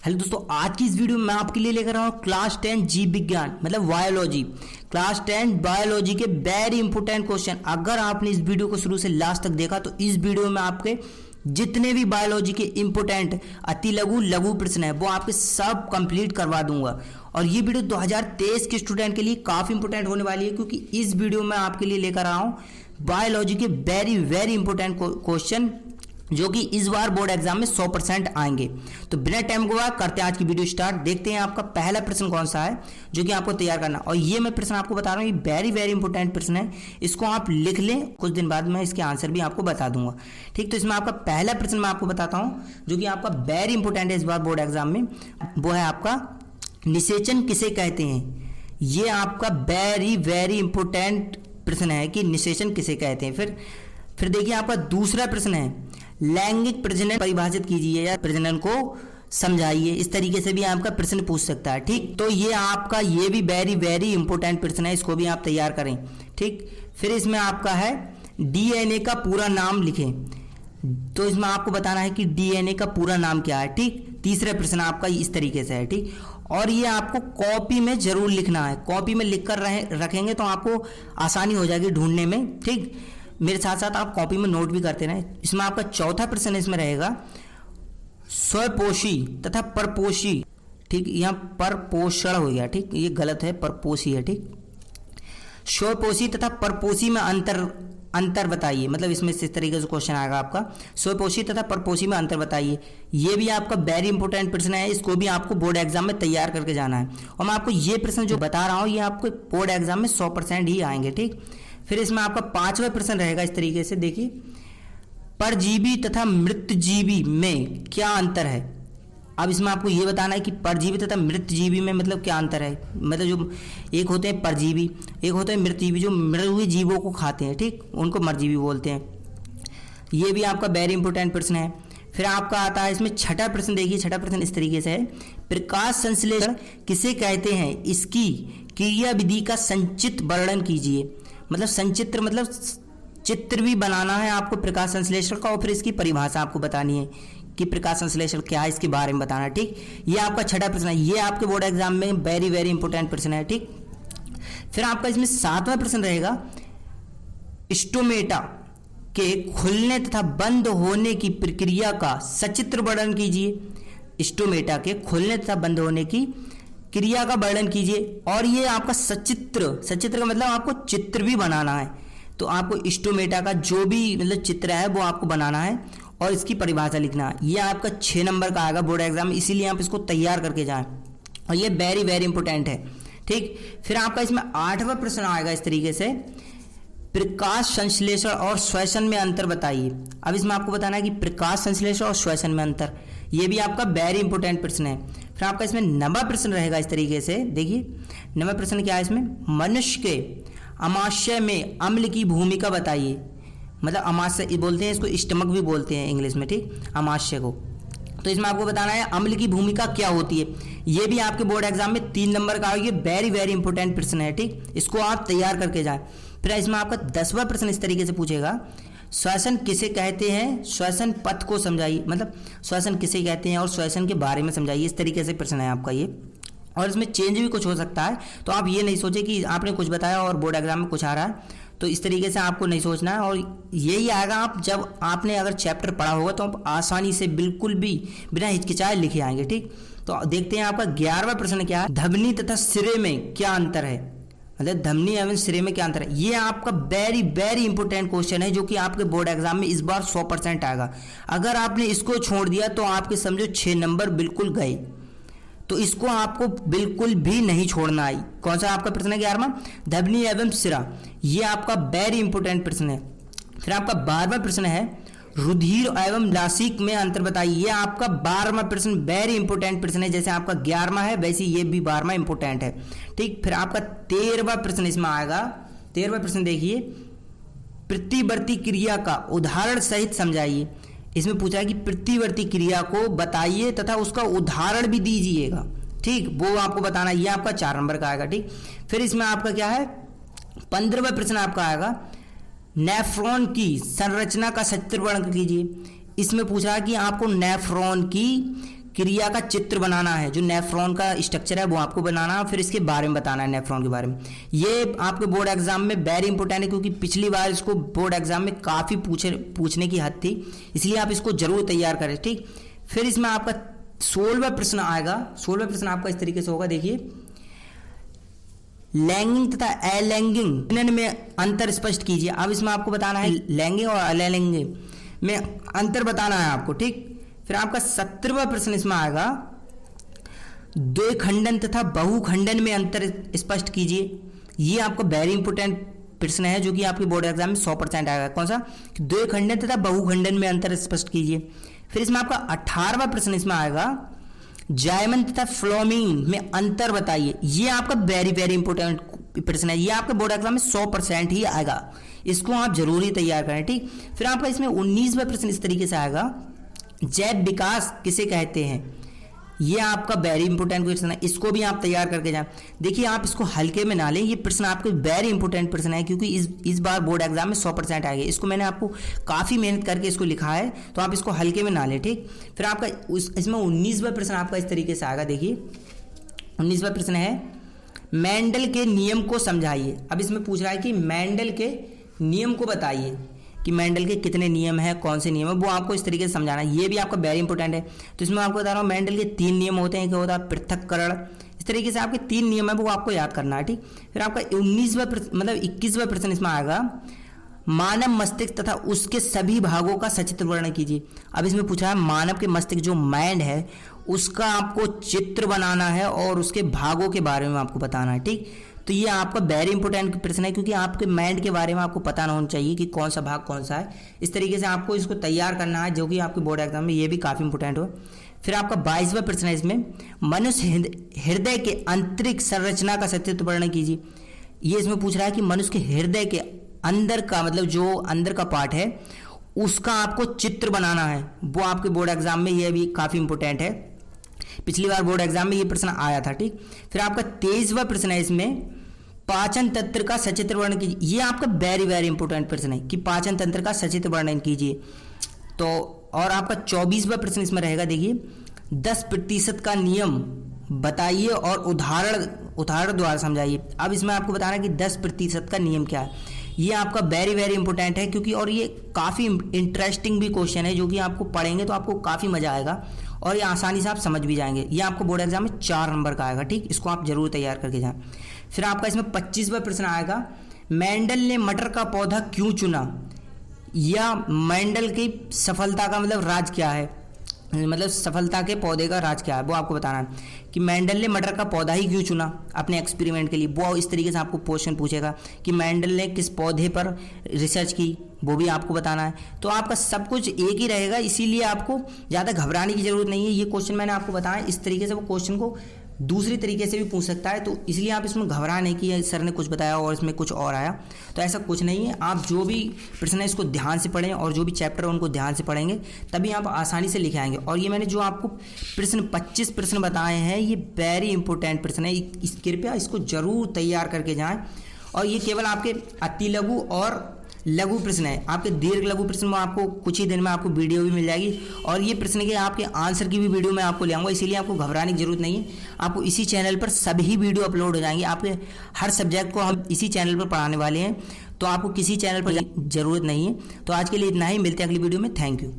Hello दोस्तों, आज की इस वीडियो में मैं आपके लिए लेकर आया हूँ क्लास 10 जीव विज्ञान मतलब बायोलॉजी। क्लास 10 बायोलॉजी के वेरी इंपॉर्टेंट क्वेश्चन। अगर आपने इस वीडियो को शुरू से लास्ट तक देखा तो इस वीडियो में आपके जितने भी बायोलॉजी के इंपॉर्टेंट अति लघु लघु प्रश्न है वो आपके सब कंप्लीट करवा दूंगा। और ये वीडियो 2023 के स्टूडेंट के लिए काफ़ी इंपॉर्टेंट होने वाली है, क्योंकि इस वीडियो में आपके लिए लेकर आया हूँ बायोलॉजी के वेरी इंपॉर्टेंट क्वेश्चन जो कि इस बार बोर्ड एग्जाम में 100% आएंगे। तो बिना टाइम गवाए करते हैं आज की वीडियो स्टार्ट। देखते हैं आपका पहला प्रश्न कौन सा है जो कि आपको तैयार करना। और ये मैं प्रश्न आपको बता रहा हूँ, ये वेरी इंपॉर्टेंट प्रश्न है, इसको आप लिख लें, कुछ दिन बाद मैं इसके आंसर भी आपको बता दूंगा। ठीक, तो इसमें आपका पहला प्रश्न मैं आपको बताता हूँ जो कि आपका वेरी इंपॉर्टेंट है इस बार बोर्ड एग्जाम में। वो है आपका निषेचन किसे कहते हैं। ये आपका वेरी इंपॉर्टेंट प्रश्न है कि निषेचन किसे कहते हैं। फिर देखिए आपका दूसरा प्रश्न है लैंगिक प्रजनन परिभाषित कीजिए या प्रजनन को समझाइए। इस तरीके से भी आपका प्रश्न पूछ सकता है। ठीक, तो ये आपका ये भी वेरी इंपॉर्टेंट प्रश्न है, इसको भी आप तैयार करें। ठीक, फिर इसमें आपका है डीएनए का पूरा नाम लिखें। तो इसमें आपको बताना है कि डीएनए का पूरा नाम क्या है। ठीक, तीसरा प्रश्न आपका इस तरीके से है। ठीक, और ये आपको कॉपी में जरूर लिखना है, कॉपी में लिख कर रखेंगे तो आपको आसानी हो जाएगी ढूंढने में। ठीक, मेरे साथ साथ आप कॉपी में नोट भी करते रहें। इसमें आपका चौथा प्रश्न इसमें रहेगा स्वपोषी तथा परपोषी। ठीक, यहाँ परपोषण हो गया, ठीक, ये गलत है, परपोषी है। ठीक, स्वपोषी तथा परपोषी में अंतर बताइए। मतलब इसमें इस तरीके से क्वेश्चन आएगा आपका स्वपोषी तथा परपोषी में अंतर बताइए। ये भी आपका वेरी इंपॉर्टेंट प्रश्न है, इसको भी आपको बोर्ड एग्जाम में तैयार करके जाना है। और मैं आपको ये प्रश्न जो बता रहा हूँ ये आपको बोर्ड एग्जाम में 100% ही आएंगे। ठीक, फिर इसमें आपका पांचवा प्रश्न रहेगा इस तरीके से, देखिए परजीवी तथा मृतजीवी में क्या अंतर है। अब इसमें आपको ये बताना है कि परजीवी तथा मृतजीवी में मतलब क्या अंतर है। मतलब जो एक होते हैं परजीवी, एक होते हैं मृतजीवी, जो मरे हुए जीवों को खाते हैं। ठीक, उनको मरजीवी बोलते हैं। ये भी आपका वेरी इंपॉर्टेंट प्रश्न है। फिर आपका आता है इसमें छठा प्रश्न, देखिए छठा प्रश्न इस तरीके से है प्रकाश संश्लेषण किसे कहते हैं, इसकी क्रिया विधि का संचित वर्णन कीजिए। मतलब संचित्र मतलब चित्र भी बनाना है आपको प्रकाश संश्लेषण का, और फिर इसकी परिभाषा आपको बतानी है कि प्रकाश संश्लेषण क्या है, इसके बारे में बताना है। ठीक, ये आपका छठा प्रश्न है, ये आपके बोर्ड एग्जाम में वेरी इंपॉर्टेंट प्रश्न है। ठीक, फिर आपका इसमें सातवां प्रश्न रहेगा स्टोमेटा के खुलने तथा बंद होने की प्रक्रिया का सचित्र वर्णन कीजिए। स्टोमेटा के खुलने तथा बंद होने की क्रिया का वर्णन कीजिए। और ये आपका सचित्र का मतलब आपको चित्र भी बनाना है। तो आपको स्टोमेटा का जो भी मतलब चित्र है वो आपको बनाना है और इसकी परिभाषा लिखना है। ये आपका 6 नंबर का आएगा बोर्ड एग्जाम में, इसीलिए आप इसको तैयार करके जाएं और ये वेरी इंपॉर्टेंट है। ठीक, फिर आपका इसमें 8वां प्रश्न आएगा इस तरीके से प्रकाश संश्लेषण और श्वसन में अंतर बताइए। अब इसमें आपको बताना है कि प्रकाश संश्लेषण और श्वसन में अंतर, ये भी आपका वेरी इंपॉर्टेंट प्रश्न है। फिर आपका इसमें 9वां प्रश्न रहेगा इस तरीके से, देखिए 9वां प्रश्न क्या है इसमें मनुष्य के अमाशय में अम्ल की भूमिका बताइए। मतलब अमाशय बोलते हैं इसको, स्टमक भी बोलते हैं इंग्लिश में। ठीक, अमाशय को। तो इसमें आपको बताना है अम्ल की भूमिका क्या होती है। ये भी आपके बोर्ड एग्जाम में 3 नंबर का आएगा, वेरी इंपॉर्टेंट प्रश्न है। ठीक, इसको आप तैयार करके जाएं। फिर इसमें आपका 10वां प्रश्न इस तरीके से पूछेगा श्वसन किसे कहते हैं, श्वसन पथ को समझाइए। मतलब श्वसन किसे कहते हैं और श्वसन के बारे में समझाइए। इस तरीके से प्रश्न है आपका ये। और इसमें चेंज भी कुछ हो सकता है, तो आप ये नहीं सोचे कि आपने कुछ बताया और बोर्ड एग्जाम में कुछ आ रहा है, तो इस तरीके से आपको नहीं सोचना है। और यही आएगा आप जब आपने अगर चैप्टर पढ़ा होगा तो आप आसानी से बिल्कुल भी बिना हिचकिचाए लिखे आएंगे। ठीक, तो देखते हैं आपका 11वां प्रश्न क्या है धमनी तथा सिरे में क्या अंतर है। मतलब धमनी एवं सिरे में क्या अंतर है। ये आपका वेरी इंपॉर्टेंट क्वेश्चन है जो कि आपके बोर्ड एग्जाम में इस बार 100% आएगा। अगर आपने इसको छोड़ दिया तो आपके समझो 6 नंबर बिल्कुल गए। तो इसको आपको बिल्कुल भी नहीं छोड़ना है। कौन सा आपका प्रश्न है 11वां धमनी एवं सिरा, ये आपका वेरी इंपॉर्टेंट प्रश्न है। फिर आपका 12वां प्रश्न है रुधिर एवं नासिक में अंतर बताइए। ये आपका 12वां प्रश्न वेरी इंपॉर्टेंट प्रश्न है, जैसे आपका 11वां है वैसे ये भी 12वां इंपॉर्टेंट है। ठीक, फिर आपका 13वां प्रश्न इसमें आएगा। 13वां प्रश्न देखिए प्रतिवर्ती क्रिया का उदाहरण सहित समझाइए। इसमें पूछा है कि प्रतिवर्ती क्रिया को बताइए तथा उसका उदाहरण भी दीजिएगा। ठीक, वो आपको बताना है, ये आपका 4 नंबर का आएगा। ठीक, फिर इसमें आपका क्या है 15वां प्रश्न आपका आएगा नेफ्रॉन की संरचना का सचित्र वर्णन कीजिए। इसमें पूछा है कि आपको नेफ्रॉन की क्रिया का चित्र बनाना है, जो नेफ्रॉन का स्ट्रक्चर है वो आपको बनाना है, फिर इसके बारे में बताना है, नेफ्रॉन के बारे में। ये आपके बोर्ड एग्जाम में वेरी इंपॉर्टेंट है, क्योंकि पिछली बार इसको बोर्ड एग्जाम में काफ़ी पूछने की हद थी, इसलिए आप इसको जरूर तैयार करें, ठीक। फिर इसमें आपका 16वां प्रश्न आएगा। 16वां प्रश्न आपका इस तरीके से होगा, देखिए, लैंगिंग तथा अलैंगिंग में अंतर स्पष्ट कीजिए। अब इसमें आपको बताना है लैंगिक और अलैंगिक में अंतर बताना है आपको, ठीक। फिर आपका 17वां प्रश्न इसमें आएगा, द्विखंडन तथा बहुखंडन में अंतर स्पष्ट कीजिए। ये आपको वेरी इंपोर्टेंट प्रश्न है, जो कि आपके बोर्ड एग्जाम में 100% आएगा। कौन सा? द्विखंडन तथा बहुखंडन में अंतर स्पष्ट कीजिए। फिर इसमें आपका 18वां प्रश्न इसमें आएगा, जायमन तथा फ्लोमीन में अंतर बताइए। ये आपका वेरी वेरी इंपोर्टेंट प्रश्न है, ये आपके बोर्ड एग्जाम में 100% ही आएगा, इसको आप जरूरी तैयार करें, ठीक। फिर आपका इसमें 19वां प्रश्न इस तरीके से आएगा, जैव विकास किसे कहते हैं। ये आपका वेरी इंपोर्टेंट क्वेश्चन है, इसको भी आप तैयार करके जाएं। देखिए, आप इसको हल्के में ना लें, ये प्रश्न आपके वेरी इंपोर्टेंट प्रश्न है, क्योंकि इस बार बोर्ड एग्जाम में 100% आएगा। इसको मैंने आपको काफ़ी मेहनत करके इसको लिखा है, तो आप इसको हल्के में ना लें, ठीक। फिर आपका इसमें 19वां प्रश्न आपका इस तरीके से आएगा, देखिए 19वां प्रश्न है, मेंडल के नियम को समझाइए। अब इसमें पूछ रहा है कि मेंडल के नियम को बताइए, कि मेंडल के कितने नियम हैं, कौन से नियम है, वो आपको इस तरीके से समझाना है। ये भी आपका वेरी इंपॉर्टेंट है। तो इसमें आपको बता रहा हूँ, मेंडल के 3 नियम होते हैं, क्या होता है? पृथक्करण। इस तरीके से आपके 3 नियम है, वो आपको याद करना है, ठीक। फिर आपका 21वां प्रश्न इसमें आएगा, मानव मस्तिष्क तथा उसके सभी भागों का सचित्र वर्णन कीजिए। अब इसमें पूछा है, मानव के मस्तिष्क जो माइंड है उसका आपको चित्र बनाना है और उसके भागों के बारे में आपको बताना है, ठीक। तो ये आपका वेरी इंपॉर्टेंट प्रश्न है, क्योंकि आपके माइंड के बारे में आपको पता ना होना चाहिए कि कौन सा भाग कौन सा है। इस तरीके से आपको इसको तैयार करना है, जो कि आपके बोर्ड एग्जाम में ये भी काफ़ी इंपॉर्टेंट हो। फिर आपका 22वां प्रश्न है, इसमें मनुष्य हृदय के आंतरिक संरचना का सचित्र वर्णन कीजिए। ये इसमें पूछ रहा है कि मनुष्य के हृदय के अंदर का, मतलब जो अंदर का पार्ट है, उसका आपको चित्र बनाना है। वो आपके बोर्ड एग्जाम में ये भी काफ़ी इंपॉर्टेंट है, पिछली बार बोर्ड एग्जाम में ये प्रश्न आया था, ठीक। फिर आपका 23वां प्रश्न है, इसमें पाचन तंत्र का सचित्र वर्णन कीजिए। ये आपका वेरी वेरी इंपॉर्टेंट प्रश्न है, कि पाचन तंत्र का सचित्र वर्णन कीजिए। तो और आपका 24वां प्रश्न इसमें रहेगा, देखिए, 10% का नियम बताइए और उदाहरण द्वारा समझाइए। अब इसमें आपको बताना है कि 10% का नियम क्या है। ये आपका वेरी वेरी इंपॉर्टेंट है, क्योंकि और ये काफ़ी इंटरेस्टिंग भी क्वेश्चन है, जो कि आपको पढ़ेंगे तो आपको काफ़ी मजा आएगा और ये आसानी से आप समझ भी जाएंगे। ये आपको बोर्ड एग्जाम में 4 नंबर का आएगा, ठीक। इसको आप जरूर तैयार करके जाएं। फिर आपका इसमें 25वां प्रश्न आएगा, मेंडल ने मटर का पौधा क्यों चुना। या मेंडल की सफलता का मतलब राज क्या है, मतलब सफलता के पौधे का राज क्या है, वो आपको बताना है। कि मेंडल ने मटर का पौधा ही क्यों चुना अपने एक्सपेरिमेंट के लिए, वो इस तरीके से आपको क्वेश्चन पूछेगा। कि मेंडल ने किस पौधे पर रिसर्च की, वो भी आपको बताना है। तो आपका सब कुछ एक ही रहेगा, इसीलिए आपको ज़्यादा घबराने की जरूरत नहीं है। ये क्वेश्चन मैंने आपको बताया, इस तरीके से वो क्वेश्चन को दूसरी तरीके से भी पूछ सकता है, तो इसलिए आप इसमें घबरा नहीं कि सर ने कुछ बताया और इसमें कुछ और आया, तो ऐसा कुछ नहीं है। आप जो भी प्रश्न है इसको ध्यान से पढ़ें, और जो भी चैप्टर है उनको ध्यान से पढ़ेंगे, तभी आप आसानी से लिख आएंगे। और ये मैंने जो आपको 25 प्रश्न बताए हैं, ये वेरी इंपॉर्टेंट प्रश्न है, कृपया इसको जरूर तैयार करके जाएं। और ये केवल आपके अति लघु और लघु प्रश्न है, आपके दीर्घ लघु प्रश्न में आपको कुछ ही दिन में आपको वीडियो भी मिल जाएगी, और ये प्रश्न के आपके आंसर की भी वीडियो मैं आपको ले आऊँगा, इसीलिए आपको घबराने की जरूरत नहीं है। आपको इसी चैनल पर सभी वीडियो अपलोड हो जाएंगे, आपके हर सब्जेक्ट को हम इसी चैनल पर पढ़ाने वाले हैं, तो आपको किसी चैनल पर जरूरत नहीं है। तो आज के लिए इतना ही, मिलते हैं अगली वीडियो में। Thank you.